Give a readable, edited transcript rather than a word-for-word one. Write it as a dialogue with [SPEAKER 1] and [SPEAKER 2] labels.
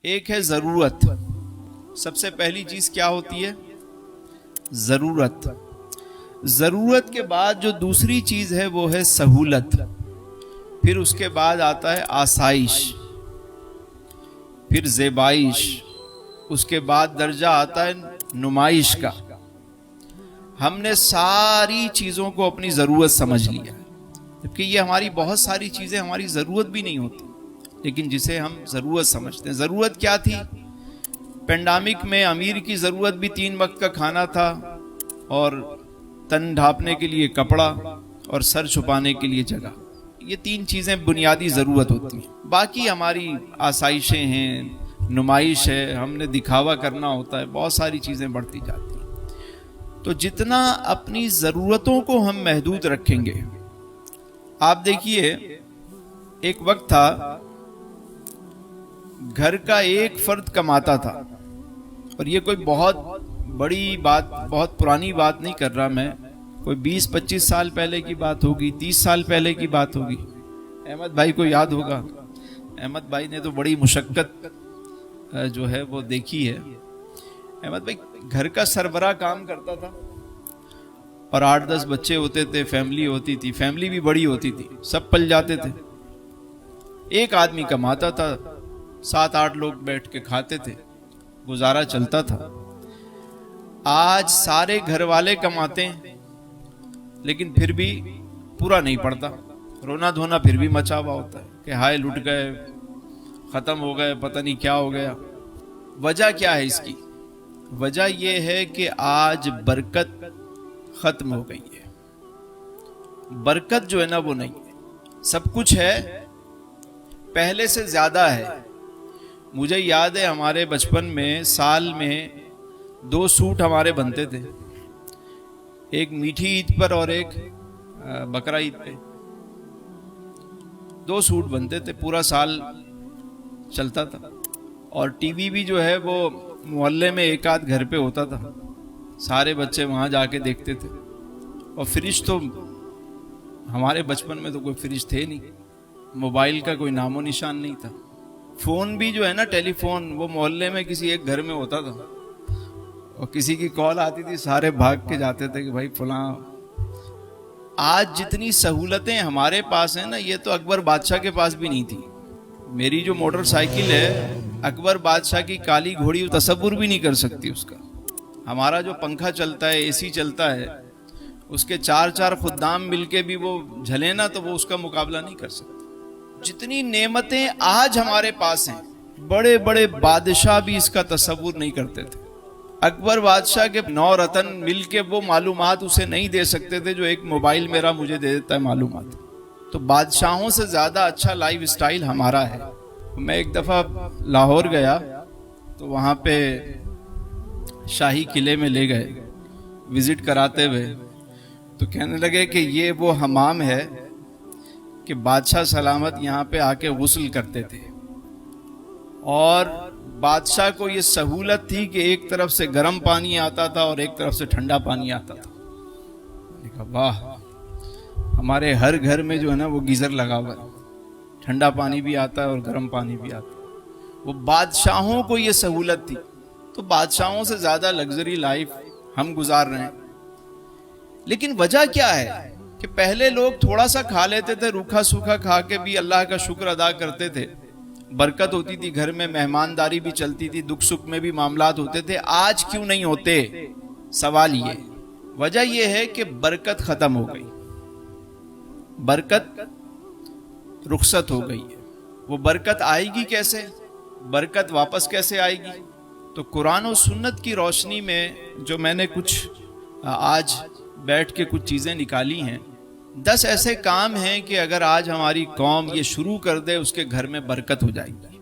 [SPEAKER 1] ایک ہے ضرورت. سب سے پہلی چیز کیا ہوتی ہے؟ ضرورت. ضرورت کے بعد جو دوسری چیز ہے وہ ہے سہولت. پھر اس کے بعد آتا ہے آسائش، پھر زیبائش، اس کے بعد درجہ آتا ہے نمائش کا. ہم نے ساری چیزوں کو اپنی ضرورت سمجھ لیا، جبکہ یہ ہماری بہت ساری چیزیں ہماری ضرورت بھی نہیں ہوتی، لیکن جسے ہم ضرورت سمجھتے ہیں. ضرورت کیا تھی؟ پینڈامک میں امیر کی ضرورت بھی 3 وقت کا کھانا تھا، اور تن ڈھانپنے کے لیے کپڑا، اور سر چھپانے کے لیے جگہ. یہ 3 چیزیں بنیادی ضرورت ہوتی ہیں. باقی ہماری آسائشیں ہیں، نمائش ہے، ہم نے دکھاوا کرنا ہوتا ہے، بہت ساری چیزیں بڑھتی جاتی ہیں. تو جتنا اپنی ضرورتوں کو ہم محدود رکھیں گے. آپ دیکھیے، ایک وقت تھا گھر کا ایک فرد کماتا تھا، اور یہ کوئی بہت بڑی بات، بہت پرانی بات نہیں کر رہا میں، کوئی 20-25 سال پہلے کی بات ہوگی، 30 سال پہلے کی بات ہوگی. احمد بھائی کو یاد ہوگا، احمد بھائی نے تو بڑی مشقت جو ہے وہ دیکھی ہے. احمد بھائی گھر کا سربراہ کام کرتا تھا، اور 8-10 بچے ہوتے تھے، فیملی ہوتی تھی، فیملی بھی بڑی ہوتی تھی، سب پل جاتے تھے. ایک آدمی کماتا تھا، 7-8 لوگ بیٹھ کے کھاتے تھے، گزارا چلتا تھا. آج سارے گھر والے کماتے ہیں، لیکن پھر بھی پورا نہیں پڑتا. رونا دھونا پھر بھی مچا ہوا ہوتا ہے کہ ہائے لٹ گئے، ختم ہو گئے، پتہ نہیں کیا ہو گیا. وجہ کیا ہے اس کی؟ وجہ یہ ہے کہ آج برکت ختم ہو گئی ہے. برکت جو ہے نا وہ نہیں ہے. سب کچھ ہے، پہلے سے زیادہ ہے. مجھے یاد ہے ہمارے بچپن میں سال میں 2 سوٹ ہمارے بنتے تھے، ایک میٹھی عید پر اور ایک بقرہ عید پہ. 2 سوٹ بنتے تھے، پورا سال چلتا تھا. اور ٹی وی بھی جو ہے وہ محلے میں ایک آدھ گھر پہ ہوتا تھا، سارے بچے وہاں جا کے دیکھتے تھے. اور فریج تو ہمارے بچپن میں تو کوئی فریج تھے نہیں، موبائل کا کوئی نام و نشان نہیں تھا. فون بھی جو ہے نا، ٹیلی فون، وہ محلے میں کسی ایک گھر میں ہوتا تھا، اور کسی کی کال آتی تھی سارے بھاگ کے جاتے تھے کہ بھائی فلاں. آج جتنی سہولتیں ہمارے پاس ہیں نا، یہ تو اکبر بادشاہ کے پاس بھی نہیں تھی. میری جو موٹر سائیکل ہے، اکبر بادشاہ کی کالی گھوڑی تصور بھی نہیں کر سکتی اس کا. ہمارا جو پنکھا چلتا ہے، اے سی چلتا ہے، اس کے 4 خدام مل کے بھی وہ جھلے نا تو وہ اس کا مقابلہ نہیں کر سکتے. جتنی نعمتیں آج ہمارے پاس ہیں، بڑے بڑے بادشاہ بھی اس کا تصور نہیں کرتے تھے. اکبر بادشاہ کے 9 رتن مل کے وہ معلومات اسے نہیں دے سکتے تھے جو ایک موبائل میرا مجھے دے دیتا ہے معلومات. تو بادشاہوں سے زیادہ اچھا لائف سٹائل ہمارا ہے. میں ایک دفعہ لاہور گیا تو وہاں پہ شاہی قلعے میں لے گئے وزٹ کراتے ہوئے، تو کہنے لگے کہ یہ وہ حمام ہے کہ بادشاہ سلامت یہاں پہ آ کے غسل کرتے تھے. اور بادشاہ کو یہ سہولت تھی کہ ایک طرف سے گرم پانی آتا تھا اور ایک طرف سے ٹھنڈا پانی آتا تھا. کہا واہ، ہمارے ہر گھر میں جو ہے نا وہ گیزر لگا ہوا ہے، ٹھنڈا پانی بھی آتا ہے اور گرم پانی بھی آتا ہے. وہ بادشاہوں کو یہ سہولت تھی. تو بادشاہوں سے زیادہ لگژری لائف ہم گزار رہے ہیں. لیکن وجہ کیا ہے کہ پہلے لوگ تھوڑا سا کھا لیتے تھے، روکھا سوکھا کھا کے بھی اللہ کا شکر ادا کرتے تھے، برکت ہوتی تھی گھر میں، مہمانداری بھی چلتی تھی، دکھ سکھ میں بھی معاملات ہوتے تھے. آج کیوں نہیں ہوتے؟ سوال یہ، وجہ یہ ہے کہ برکت ختم ہو گئی، برکت رخصت ہو گئی ہے. وہ برکت آئے گی کیسے؟ برکت واپس کیسے آئے گی؟ تو قرآن و سنت کی روشنی میں جو میں نے کچھ آج بیٹھ کے کچھ چیزیں نکالی ہیں، 10 ایسے کام ہیں کہ اگر آج ہماری قوم یہ شروع کر دے، اس کے گھر میں برکت ہو جائے گی.